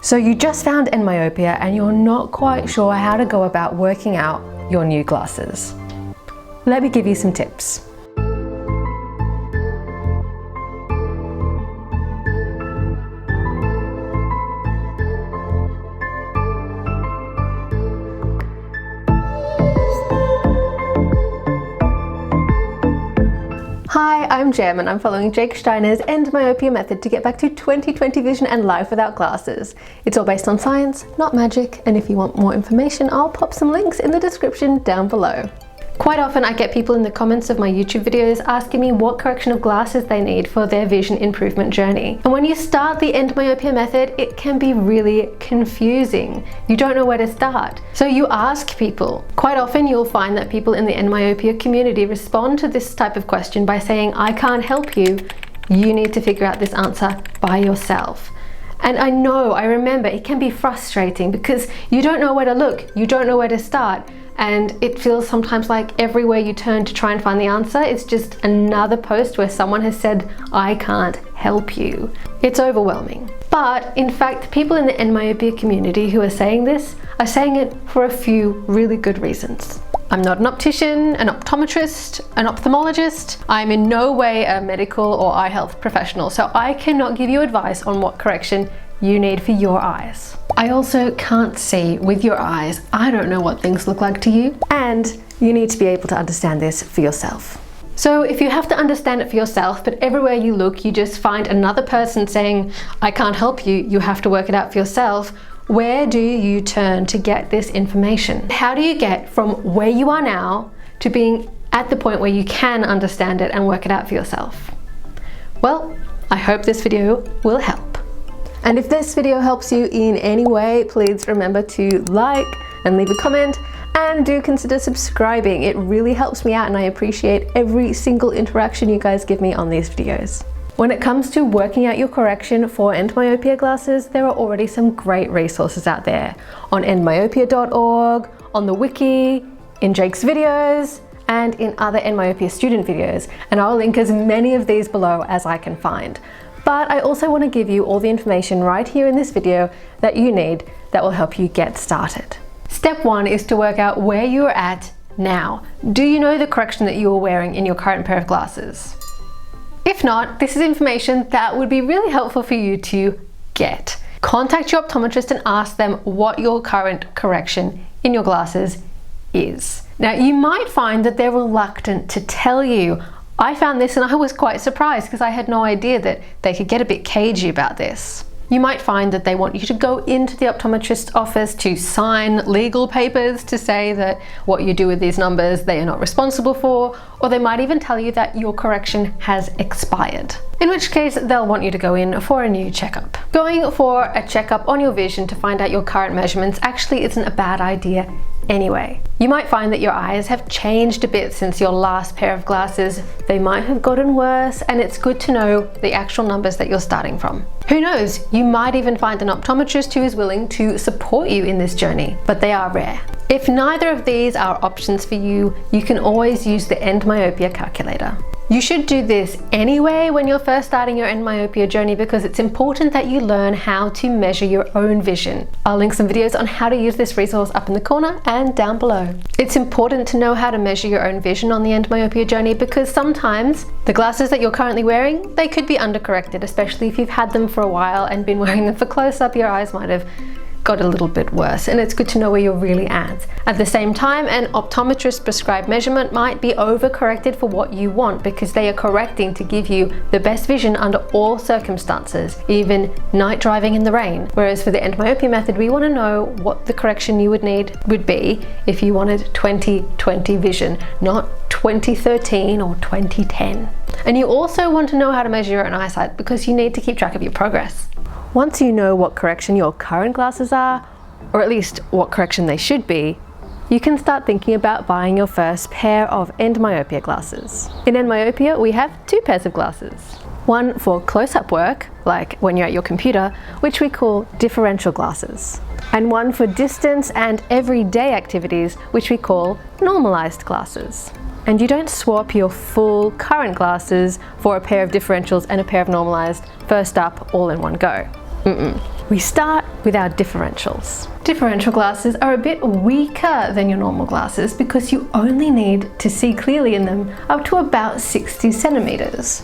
So you just found EndMyopia and you're not quite sure how to go about working out your new glasses. Let me give you some tips. Hi, I'm Jem and I'm following Jake Steiner's EndMyopia method to get back to 20/20 vision and life without glasses. It's all based on science, not magic, and if you want more information, I'll pop some links in the description down below. Quite often I get people in the comments of my YouTube videos asking me what correction of glasses they need for their vision improvement journey. And when you start the EndMyopia method, it can be really confusing. You don't know where to start. So you ask people. Quite often you'll find that people in the EndMyopia community respond to this type of question by saying, "I can't help you. You need to figure out this answer by yourself." And I remember it can be frustrating because you don't know where to look, you don't know where to start. And it feels sometimes like everywhere you turn to try and find the answer, it's just another post where someone has said, "I can't help you." It's overwhelming. But in fact, people in the EndMyopia community who are saying this are saying it for a few really good reasons. I'm not an optician, an optometrist, an ophthalmologist. I'm in no way a medical or eye health professional, so I cannot give you advice on what correction you need for your eyes. I also can't see with your eyes. I don't know what things look like to you, and you need to be able to understand this for yourself. So if you have to understand it for yourself, but everywhere you look you just find another person saying, "I can't help you, you have to work it out for yourself," where do you turn to get this information? How do you get from where you are now to being at the point where you can understand it and work it out for yourself? Well, I hope this video will help. And if this video helps you in any way, please remember to like and leave a comment, and do consider subscribing. It really helps me out and I appreciate every single interaction you guys give me on these videos. When it comes to working out your correction for EndMyopia glasses, there are already some great resources out there on endmyopia.org, on the wiki, in Jake's videos, and in other EndMyopia student videos. And I'll link as many of these below as I can find. But I also want to give you all the information right here in this video that you need that will help you get started. Step 1 is to work out where you're at now. Do you know the correction that you're wearing in your current pair of glasses? If not, this is information that would be really helpful for you to get. Contact your optometrist and ask them what your current correction in your glasses is. Now, you might find that they're reluctant to tell you. I found this and I was quite surprised because I had no idea that they could get a bit cagey about this. You might find that they want you to go into the optometrist's office to sign legal papers to say that what you do with these numbers they are not responsible for, or they might even tell you that your correction has expired. In which case they'll want you to go in for a new checkup. Going for a checkup on your vision to find out your current measurements actually isn't a bad idea anyway. You might find that your eyes have changed a bit since your last pair of glasses. They might have gotten worse, and it's good to know the actual numbers that you're starting from. Who knows, you might even find an optometrist who is willing to support you in this journey, but they are rare. If neither of these are options for you, you can always use the EndMyopia calculator. You should do this anyway when you're first starting your EndMyopia journey because it's important that you learn how to measure your own vision. I'll link some videos on how to use this resource up in the corner and down below. It's important to know how to measure your own vision on the EndMyopia journey because sometimes the glasses that you're currently wearing, they could be undercorrected, especially if you've had them for a while and been wearing them for close-up. Your eyes might have got a little bit worse, and it's good to know where you're really at. At the same time, an optometrist prescribed measurement might be overcorrected for what you want because they are correcting to give you the best vision under all circumstances, even night driving in the rain. Whereas for the EndMyopia method, we want to know what the correction you would need would be if you wanted 20/20 vision, not 2013 or 2010. And you also want to know how to measure your own eyesight because you need to keep track of your progress. Once you know what correction your current glasses are, or at least what correction they should be, you can start thinking about buying your first pair of EndMyopia glasses. In EndMyopia, we have 2 pairs of glasses. One for close-up work, like when you're at your computer, which we call differential glasses. And one for distance and everyday activities, which we call normalized glasses. And you don't swap your full current glasses for a pair of differentials and a pair of normalized first up all in one go. We start with our differentials. Differential glasses are a bit weaker than your normal glasses because you only need to see clearly in them up to about 60 centimeters.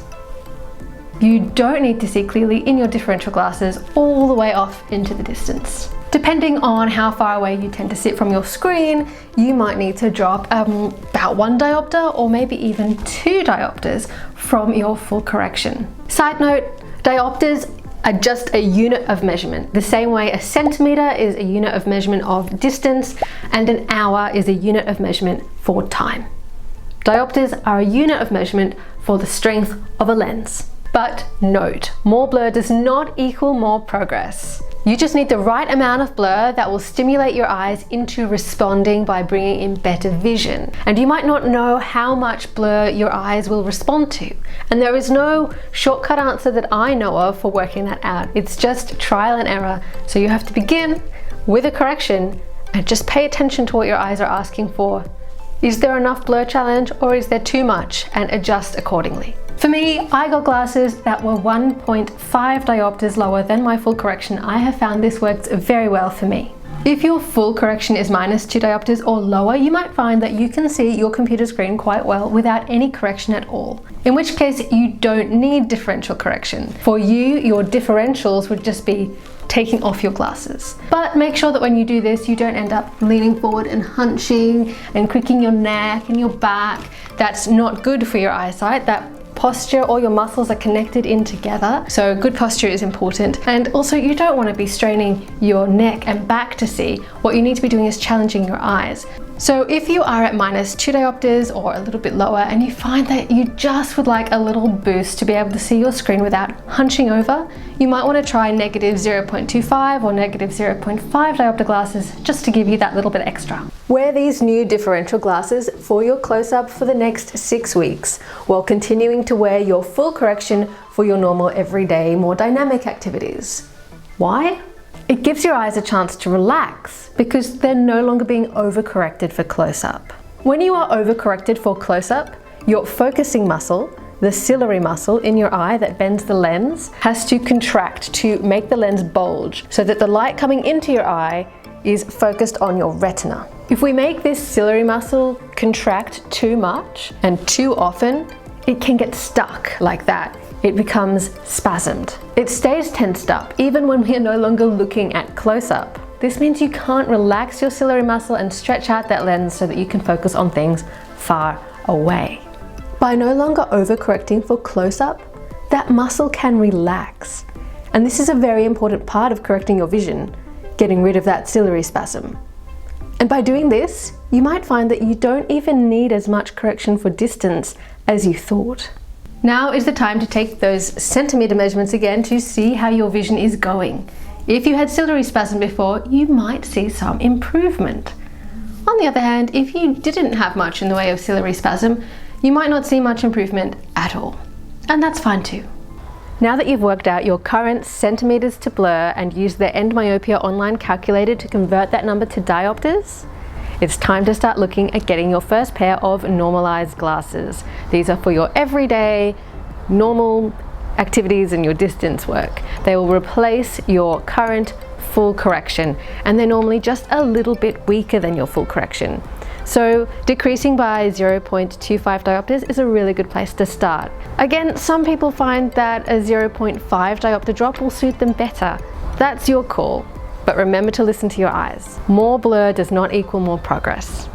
You don't need to see clearly in your differential glasses all the way off into the distance. Depending on how far away you tend to sit from your screen, you might need to drop about 1 diopter or maybe even 2 diopters from your full correction. Side note, diopters are just a unit of measurement, the same way a centimeter is a unit of measurement of distance and an hour is a unit of measurement for time. Diopters are a unit of measurement for the strength of a lens. But note, more blur does not equal more progress. You just need the right amount of blur that will stimulate your eyes into responding by bringing in better vision. And you might not know how much blur your eyes will respond to. And there is no shortcut answer that I know of for working that out. It's just trial and error. So you have to begin with a correction and just pay attention to what your eyes are asking for. Is there enough blur challenge or is there too much? And adjust accordingly. For me, I got glasses that were 1.5 diopters lower than my full correction. I have found this works very well for me. If your full correction is -2 diopters or lower, you might find that you can see your computer screen quite well without any correction at all. In which case, you don't need differential correction. For you, your differentials would just be taking off your glasses. But make sure that when you do this, you don't end up leaning forward and hunching and cricking your neck and your back. That's not good for your eyesight. That posture, all your muscles are connected in together, so good posture is important. And also, you don't want to be straining your neck and back to see. What you need to be doing is challenging your eyes. So if you are at -2 diopters or a little bit lower and you find that you just would like a little boost to be able to see your screen without hunching over, you might want to try -0.25 or -0.5 diopter glasses just to give you that little bit extra. Wear these new differential glasses for your close-up for the next 6 weeks while continuing to wear your full correction for your normal everyday, more dynamic activities. Why? It gives your eyes a chance to relax because they're no longer being overcorrected for close-up. When you are overcorrected for close-up, your focusing muscle, the ciliary muscle in your eye that bends the lens, has to contract to make the lens bulge so that the light coming into your eye is focused on your retina. If we make this ciliary muscle contract too much and too often, it can get stuck like that. It becomes spasmed. It stays tensed up even when we are no longer looking at close-up. This means you can't relax your ciliary muscle and stretch out that lens so that you can focus on things far away. By no longer overcorrecting for close-up, that muscle can relax. And this is a very important part of correcting your vision, getting rid of that ciliary spasm. And by doing this, you might find that you don't even need as much correction for distance as you thought. Now is the time to take those centimeter measurements again to see how your vision is going. If you had ciliary spasm before, you might see some improvement. On the other hand, if you didn't have much in the way of ciliary spasm, you might not see much improvement at all. And that's fine too. Now that you've worked out your current centimeters to blur and used the EndMyopia online calculator to convert that number to diopters, it's time to start looking at getting your first pair of normalized glasses. These are for your everyday, normal activities and your distance work. They will replace your current full correction, and they're normally just a little bit weaker than your full correction. So decreasing by 0.25 diopters is a really good place to start. Again, some people find that a 0.5 diopter drop will suit them better. That's your call. But remember to listen to your eyes. More blur does not equal more progress.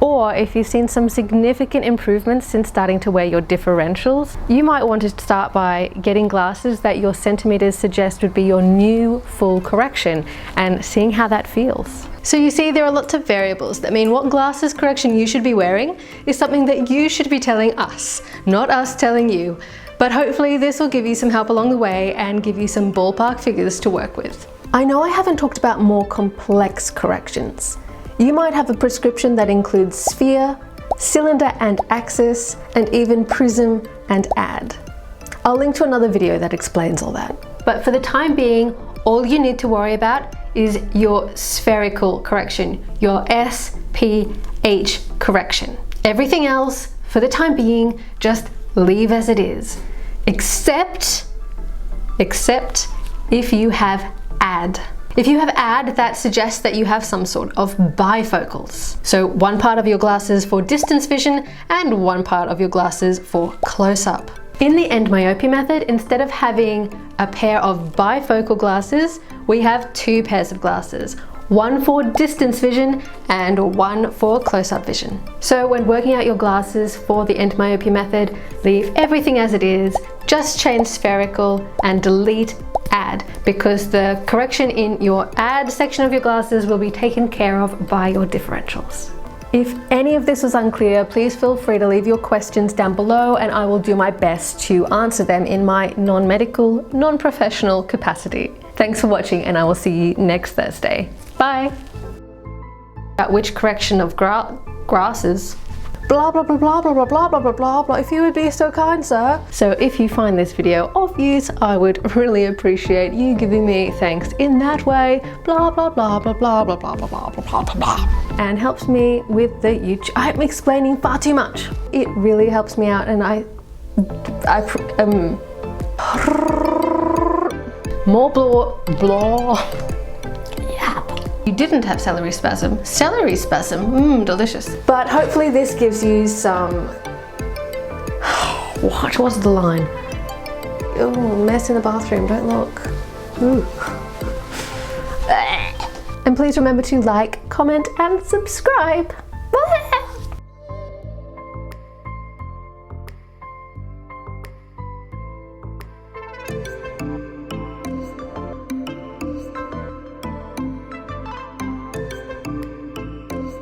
Or if you've seen some significant improvements since starting to wear your differentials, you might want to start by getting glasses that your centimeters suggest would be your new full correction and seeing how that feels. So you see, there are lots of variables that mean what glasses correction you should be wearing is something that you should be telling us, not us telling you. But hopefully this will give you some help along the way and give you some ballpark figures to work with. I know I haven't talked about more complex corrections. You might have a prescription that includes sphere, cylinder and axis, and even prism and add. I'll link to another video that explains all that. But for the time being, all you need to worry about is your spherical correction, your SPH correction. Everything else, for the time being, just leave as it is. Except if you have ad. If you have ad, that suggests that you have some sort of bifocals. So one part of your glasses for distance vision and one part of your glasses for close-up. In the EndMyopia method, instead of having a pair of bifocal glasses, we have two pairs of glasses. One for distance vision and one for close-up vision. So when working out your glasses for the EndMyopia method, leave everything as it is, just change spherical and delete ad, because the correction in your ad section of your glasses will be taken care of by your differentials. If any of this was unclear, please feel free to leave your questions down below and I will do my best to answer them in my non-medical, non-professional capacity. Thanks for watching and I will see you next Thursday. Bye! About which correction of grasses? Blah blah blah blah blah blah blah blah blah blah, if you would be so kind, sir. So if you find this video of use, I would really appreciate you giving me thanks in that way. Blah blah blah blah blah blah blah blah blah blah blah blah. And helps me with the YouTube. I'm explaining far too much. It really helps me out and more blah. You didn't have celery spasm. Celery spasm, delicious. But hopefully this gives you some, what was the line? Oh, mess in the bathroom, don't look. Ooh. And please remember to like, comment and subscribe.